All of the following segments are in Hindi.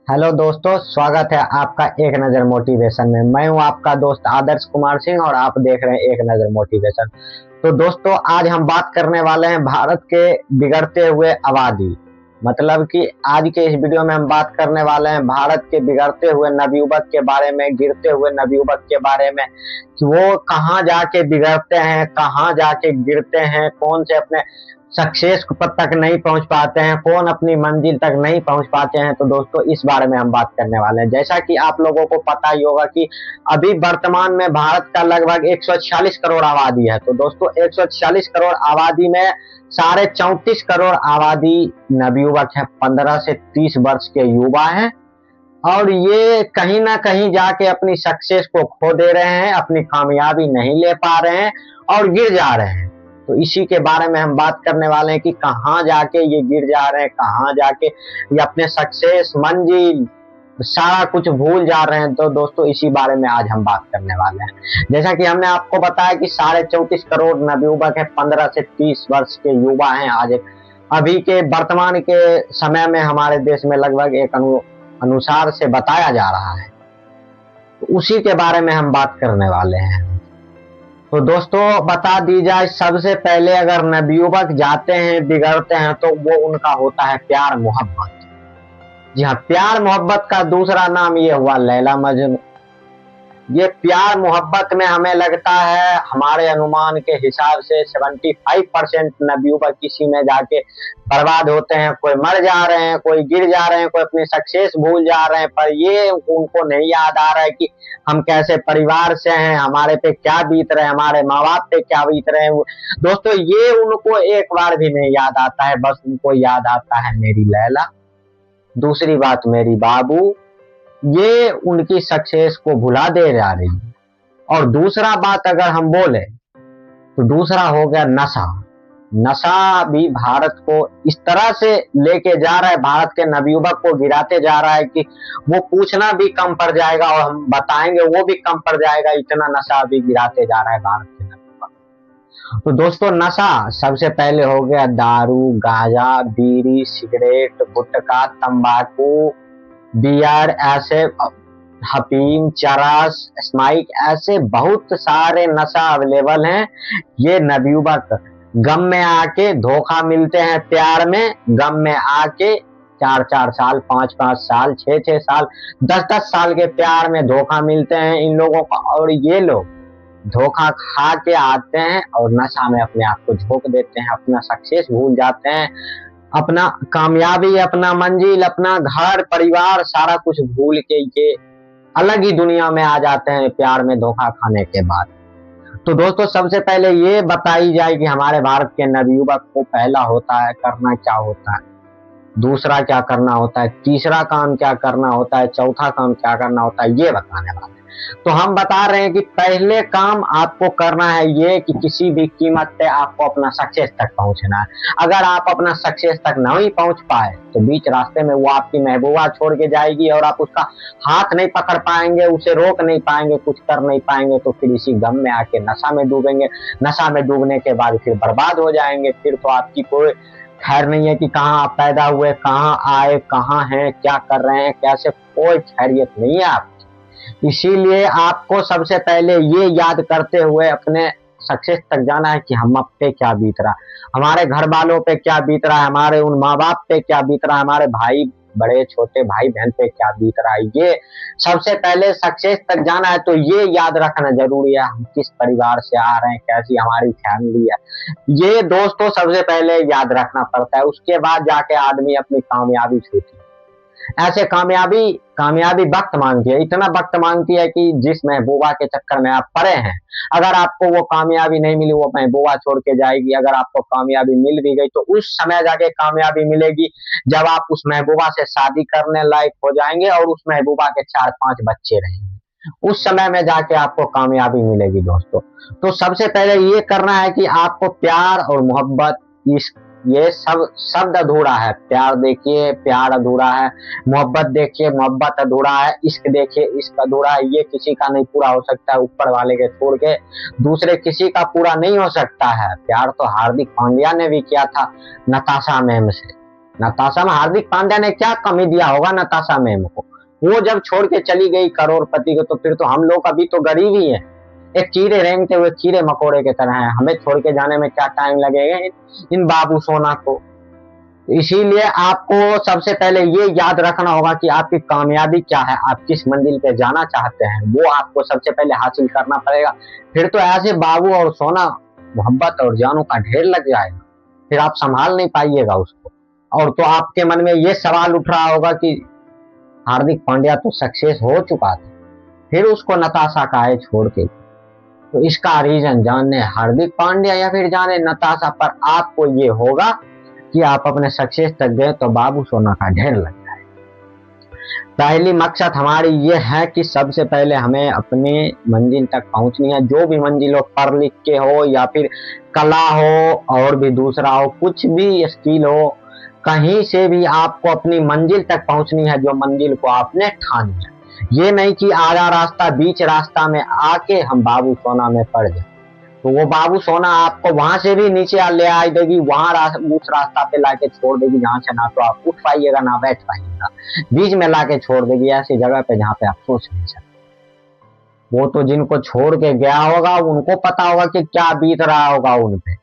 हेलो दोस्तों, स्वागत है आपका एक नज़र मोटिवेशन में। मैं हूं आपका दोस्त आदर्श कुमार सिंह और आप देख रहे हैं एक नज़र मोटिवेशन। तो दोस्तों, आज हम बात करने वाले हैं भारत के बिगड़ते हुए आबादी। मतलब कि आज के इस वीडियो में हम बात करने वाले हैं भारत के बिगड़ते हुए नवयुवक के बारे में, गिरते हुए नवयुवक के बारे में कि वो कहाँ जाके बिगड़ते हैं, कहाँ जाके गिरते हैं, कौन से अपने सक्सेस तक नहीं पहुंच पाते हैं, कौन अपनी मंजिल तक नहीं पहुंच पाते हैं। तो दोस्तों, इस बारे में हम बात करने वाले हैं। जैसा कि आप लोगों को पता ही होगा कि अभी वर्तमान में भारत का लगभग 146 करोड़ आबादी है। तो दोस्तों, 146 करोड़ आबादी में 34.5 करोड़ आबादी नवयुवक है, 15 से 30 वर्ष के युवा हैं और ये कहीं ना कहीं जाके अपनी सक्सेस को खो दे रहे हैं, अपनी कामयाबी नहीं ले पा रहे हैं और गिर जा रहे हैं। तो इसी के बारे में हम बात करने वाले हैं कि कहाँ जाके ये गिर जा रहे हैं, कहाँ जाके ये अपने सक्सेस, मंजिल, सारा कुछ भूल जा रहे हैं। तो दोस्तों, इसी बारे में आज हम बात करने वाले हैं। जैसा कि हमने आपको बताया कि 34.5 करोड़ नवयुवक है, 15 से 30 वर्ष के युवा हैं। आज अभी के वर्तमान के समय में हमारे देश में लगभग एक अनुसार से बताया जा रहा है। तो उसी के बारे में हम बात करने वाले हैं। तो दोस्तों, बता दी जाए, सबसे पहले अगर नवयुवक जाते हैं, बिगड़ते हैं, तो वो उनका होता है प्यार मोहब्बत। जी हाँ, प्यार मोहब्बत का दूसरा नाम ये हुआ लैला मजनू। ये प्यार मोहब्बत में हमें लगता है, हमारे अनुमान के हिसाब से 75% नवयुवक किसी में जाके बर्बाद होते हैं। कोई मर जा रहे हैं, कोई गिर जा रहे हैं, कोई अपनी सक्सेस भूल जा रहे हैं, पर ये उनको नहीं याद आ रहा है कि हम कैसे परिवार से हैं, हमारे पे क्या बीत रहे हैं, हमारे माँ बाप पे क्या बीत रहे हैं। दोस्तों, ये उनको एक बार भी नहीं याद आता है। बस उनको याद आता है मेरी लैला, दूसरी बात मेरी बाबू। ये उनकी सक्सेस को भुला दे जा रही है। और दूसरा बात अगर हम बोले तो दूसरा हो गया नशा। नशा भी भारत को इस तरह से लेके जा रहा है, भारत के नवयुवक को गिराते जा रहा है कि वो पूछना भी कम पड़ जाएगा और हम बताएंगे वो भी कम पड़ जाएगा। इतना नशा भी गिराते जा रहा है भारत के नवयुवक। तो दोस्तों, नशा सबसे पहले हो गया दारू, गांजा, बीड़ी, सिगरेट, गुटखा, तंबाकू, बियर, ऐसे हफीम, चरस, स्माइक, ऐसे बहुत सारे नशा अवेलेबल हैं। ये नवयुवक गम में आके धोखा मिलते हैं, प्यार में गम में आके 4-4 साल, 5-5 साल, 6-6 साल, 10-10 साल के प्यार में धोखा मिलते हैं इन लोगों को। और ये लोग धोखा खा के आते हैं और नशा में अपने आप को झोंक देते हैं, अपना सक्सेस भूल जाते हैं, अपना कामयाबी, अपना मंजिल, अपना घर परिवार सारा कुछ भूल के ये अलग ही दुनिया में आ जाते हैं प्यार में धोखा खाने के बाद। तो दोस्तों, सबसे पहले ये बताई जाए कि हमारे भारत के नवयुवक को पहला होता है करना क्या होता है, दूसरा क्या करना होता है, तीसरा काम क्या करना होता है, चौथा काम क्या करना होता है, ये बताने वाले हैं। तो हम बता रहे हैं कि पहले काम आपको करना है ये कि किसी भी कीमत पे आपको अपना सक्सेस तक पहुंचना है। अगर आप अपना सक्सेस तक नहीं पहुंच पाए तो बीच रास्ते में वो आपकी महबूबा छोड़ के जाएगी और आप उसका हाथ नहीं पकड़ पाएंगे, उसे रोक नहीं पाएंगे, कुछ कर नहीं पाएंगे। तो फिर इसी गम में आके नशा में डूबेंगे। नशा में डूबने के बाद फिर बर्बाद हो जाएंगे। फिर तो आपकी कोई खैर नहीं है कि कहाँ आप पैदा हुए, कहाँ आए, कहाँ हैं, क्या कर रहे हैं, कैसे, कोई खैरियत नहीं है आप। इसीलिए आपको सबसे पहले ये याद करते हुए अपने सक्सेस तक जाना है कि हम अब पे क्या बीत रहा, हमारे घर वालों पे क्या बीत रहा है, हमारे उन माँ बाप पे क्या बीत रहा है, हमारे भाई, बड़े छोटे भाई बहन पे क्या बीत रहा है। ये सबसे पहले सक्सेस तक जाना है। तो ये याद रखना जरूरी है, हम किस परिवार से आ रहे हैं, कैसी हमारी फैमिली है, ये दोस्तों सबसे पहले याद रखना पड़ता है। उसके बाद जाके आदमी अपनी कामयाबी छूती है। ऐसे कामयाबी वक्त मांगती है, इतना वक्त मांगती है कि जिस महबूबा के चक्कर में आप पड़े हैं, अगर आपको वो कामयाबी नहीं मिली, वो महबूबा छोड़ के जाएगी। अगर आपको कामयाबी मिल भी गई तो उस समय जाके कामयाबी मिलेगी जब आप उस महबूबा से शादी करने लायक हो जाएंगे और उस महबूबा के 4-5 बच्चे रहेंगे। उस समय में जाके आपको कामयाबी मिलेगी दोस्तों। तो सबसे पहले ये करना है कि आपको प्यार और मोहब्बत, इश्क, ये सब शब्द अधूरा है। प्यार देखिए, प्यार अधूरा है, मोहब्बत देखिए, मोहब्बत अधूरा है, इश्क देखिए, इश्क अधूरा है। ये किसी का नहीं पूरा हो सकता है, ऊपर वाले के छोड़ के दूसरे किसी का पूरा नहीं हो सकता है। प्यार तो हार्दिक पांड्या ने भी किया था नताशा मैम से। नताशा में हार्दिक पांड्या ने क्या कमी दिया होगा नताशा मैम को? वो जब छोड़ के चली गई करोड़पति को, तो फिर तो हम लोग अभी तो गरीब ही है, एक कीड़े रेंगते हुए कीड़े मकोड़े की तरह है। हमें छोड़ के जाने में क्या टाइम लगेगा इन बाबू सोना को? इसीलिए आपको सबसे पहले ये याद रखना होगा कि आपकी कामयाबी क्या है, आप किस मंजिल पे जाना चाहते हैं, वो आपको सबसे पहले हासिल करना पड़ेगा। फिर तो ऐसे बाबू और सोना, मोहब्बत और जानों का ढेर लग जाएगा, फिर आप संभाल नहीं पाइएगा उसको। और तो आपके मन में ये सवाल उठ रहा होगा कि हार्दिक पांड्या तो सक्सेस हो चुका था, फिर उसको नताशा का है छोड़ के। तो इसका रीजन जाने हार्दिक पांड्या या फिर जाने नताशा, पर आपको ये होगा कि आप अपने सक्सेस तक गए तो बाबू सोना का ढेर लग जाए। पहली मकसद हमारी ये है कि सबसे पहले हमें अपने मंजिल तक पहुंचनी है। जो भी मंजिल हो, पढ़ लिख के हो या फिर कला हो और भी दूसरा हो, कुछ भी स्किल हो, कहीं से भी आपको अपनी मंजिल तक पहुंचनी है, जो मंजिल को आपने ठानी है। ये नहीं कि आधा रास्ता बीच रास्ता में आके हम बाबू सोना में पड़ जाए, तो वो बाबू सोना आपको वहां से भी नीचे ले आ देगी, वहां उस रास्ता पे लाके छोड़ देगी जहां से ना तो आप उठ पाइएगा ना बैठ पाइएगा, बीच में लाके छोड़ देगी ऐसी जगह पे जहां पे आप सोच नहीं सकते। वो तो जिनको छोड़ के गया होगा उनको पता होगा कि क्या बीत रहा होगा उन पे।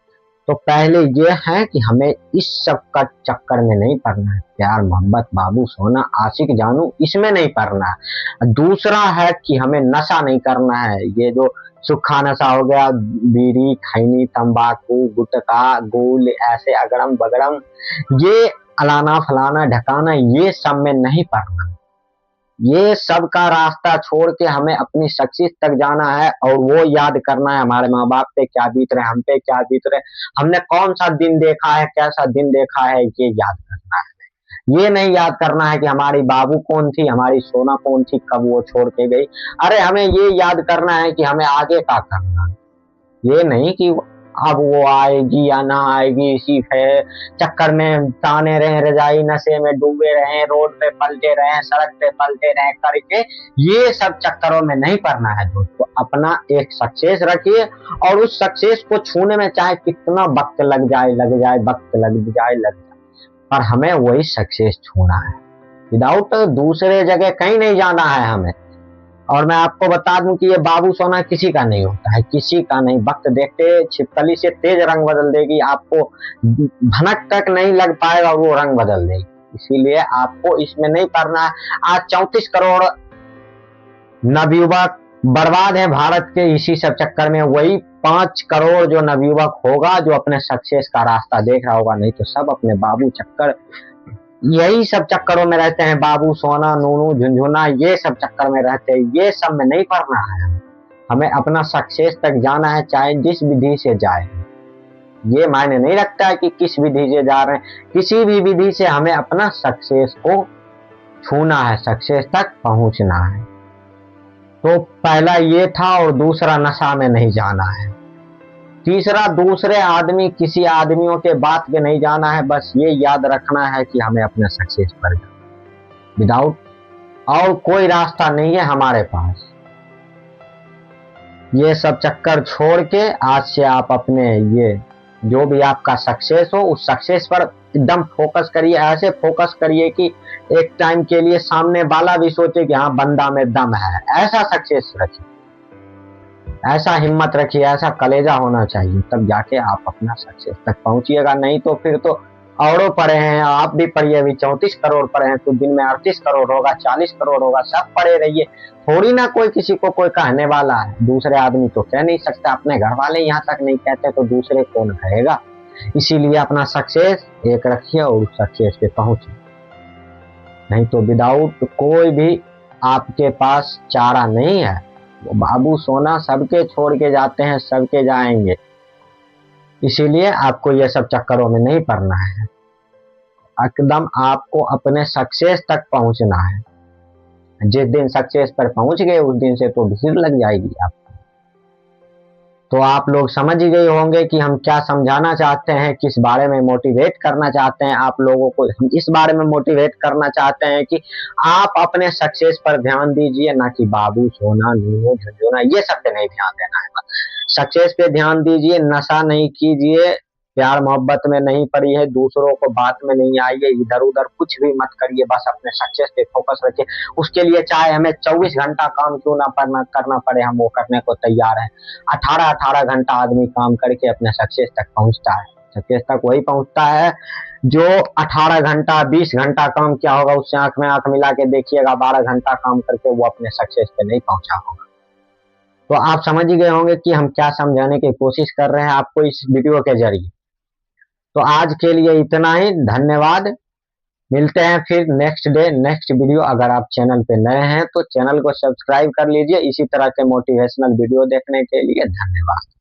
तो पहले ये है कि हमें इस सब का चक्कर में नहीं पड़ना है, प्यार मोहब्बत बाबू सोना आशिक जानू इसमें नहीं पड़ना है। दूसरा है कि हमें नशा नहीं करना है, ये जो सूखा नशा हो गया, बीड़ी खैनी तंबाकू गुटखा गुल ऐसे अगड़म बगड़म, ये अलाना फलाना ढकाना, ये सब में नहीं पड़ना। ये सब का रास्ता छोड़ के हमें अपनी सक्सेस तक जाना है, और वो याद करना है हमारे माँ बाप पे क्या बीत रहे, हम पे क्या बीत रहे, हमने कौन सा दिन देखा है, कैसा दिन देखा है, ये याद करना है। ये नहीं याद करना है कि हमारी बाबू कौन थी, हमारी सोना कौन थी, कब वो छोड़ के गई। अरे हमें ये याद करना है कि हमें आगे क्या करना है, ये नहीं कि अब वो आएगी या ना आएगी, इसी चक्कर में ताने रहे, रजाई नशे में डूबे रहे, रोड पे पलटे रहे, सड़क पे पलटे रहे करके, ये सब चक्करों में नहीं पड़ना है दोस्तों। अपना एक सक्सेस रखिए, और उस सक्सेस को छूने में चाहे कितना वक्त लग जाए वक्त लग जाए, पर हमें वही सक्सेस छूना है, विदाउट दूसरे जगह कहीं नहीं जाना है हमें। और मैं आपको बता दूं कि ये बाबू सोना किसी का नहीं होता है, किसी का नहीं। वक्त देखते छिपकली से तेज रंग बदल देगी, आपको भनक तक नहीं लग पाएगा, वो रंग बदल देगी। इसीलिए आपको इसमें नहीं पड़ना है। आज 34 करोड़ नवयुवक बर्बाद है भारत के इसी सब चक्कर में। वही 5 करोड़ जो नवयुवक होगा जो अपने सक्सेस का रास्ता देख रहा होगा, नहीं तो सब अपने बाबू चक्कर, यही सब चक्करों में रहते हैं, बाबू सोना नूनू झुंझुना, ये सब चक्कर में रहते हैं। ये सब में नहीं पड़ना है, हमें अपना सक्सेस तक जाना है, चाहे जिस विधि से जाए। ये मायने नहीं रखता है कि किस विधि से जा रहे हैं, किसी भी विधि से हमें अपना सक्सेस को छूना है, सक्सेस तक पहुंचना है। तो पहला ये था, और दूसरा नशा में नहीं जाना है। तीसरा, दूसरे आदमी किसी आदमियों के बात पे नहीं जाना है। बस ये याद रखना है कि हमें अपने सक्सेस पर जाना, विदाउट और कोई रास्ता नहीं है हमारे पास। ये सब चक्कर छोड़ के आज से आप अपने ये जो भी आपका सक्सेस हो, उस सक्सेस पर एकदम फोकस करिए। ऐसे फोकस करिए कि एक टाइम के लिए सामने वाला भी सोचे कि हाँ बंदा में दम है। ऐसा सक्सेस रखिए, ऐसा हिम्मत रखिए, ऐसा कलेजा होना चाहिए, तब जाके आप अपना सक्सेस तक पहुंचिएगा। नहीं तो फिर तो औरों पड़े हैं, आप भी पढ़िए, अभी 34 करोड़ पड़े हैं, तो दिन में 38 करोड़ होगा, 40 करोड़ होगा, सब पड़े रहिए। थोड़ी ना कोई किसी को कोई कहने वाला है, दूसरे आदमी तो कह नहीं सकता, अपने घर वाले यहाँ तक नहीं कहते तो दूसरे कौन कहेगा। इसीलिए अपना सक्सेस एक रखिए और उस सक्सेस पे पहुंचिए, नहीं तो विदाउट कोई भी आपके पास चारा नहीं है। बाबू सोना सबके छोड़ के जाते हैं, सबके जाएंगे, इसीलिए आपको ये सब चक्करों में नहीं पड़ना है। एकदम आपको अपने सक्सेस तक पहुंचना है। जिस दिन सक्सेस पर पहुंच गए उस दिन से तो भीड़ लग जाएगी आपको। तो आप लोग समझ ही गए होंगे कि हम क्या समझाना चाहते हैं, किस बारे में मोटिवेट करना चाहते हैं आप लोगों को। हम इस बारे में मोटिवेट करना चाहते हैं कि आप अपने सक्सेस पर ध्यान दीजिए, ना कि बाबू सोना नूनू झुंझुना ये सब पे नहीं ध्यान देना है। सक्सेस पे ध्यान दीजिए, नशा नहीं कीजिए, प्यार मोहब्बत में नहीं पड़ी है, दूसरों को बात में नहीं आई है, इधर उधर कुछ भी मत करिए, बस अपने सक्सेस पे फोकस रखिए। उसके लिए चाहे हमें 24 घंटा काम क्यों ना करना पड़े, हम वो करने को तैयार हैं। 18-18 घंटा आदमी काम करके अपने सक्सेस तक पहुंचता है। सक्सेस तक वही पहुंचता है जो 18 घंटा 20 घंटा काम किया होगा, उससे आंख में आंख मिला के देखिएगा 12 घंटा काम करके वो अपने सक्सेस पे नहीं पहुंचा होगा। तो आप समझ ही गए होंगे कि हम क्या समझाने की कोशिश कर रहे हैं आपको इस वीडियो के जरिए। तो आज के लिए इतना ही, धन्यवाद। मिलते हैं फिर नेक्स्ट डे नेक्स्ट वीडियो। अगर आप चैनल पे नए हैं तो चैनल को सब्सक्राइब कर लीजिए इसी तरह के मोटिवेशनल वीडियो देखने के लिए। धन्यवाद।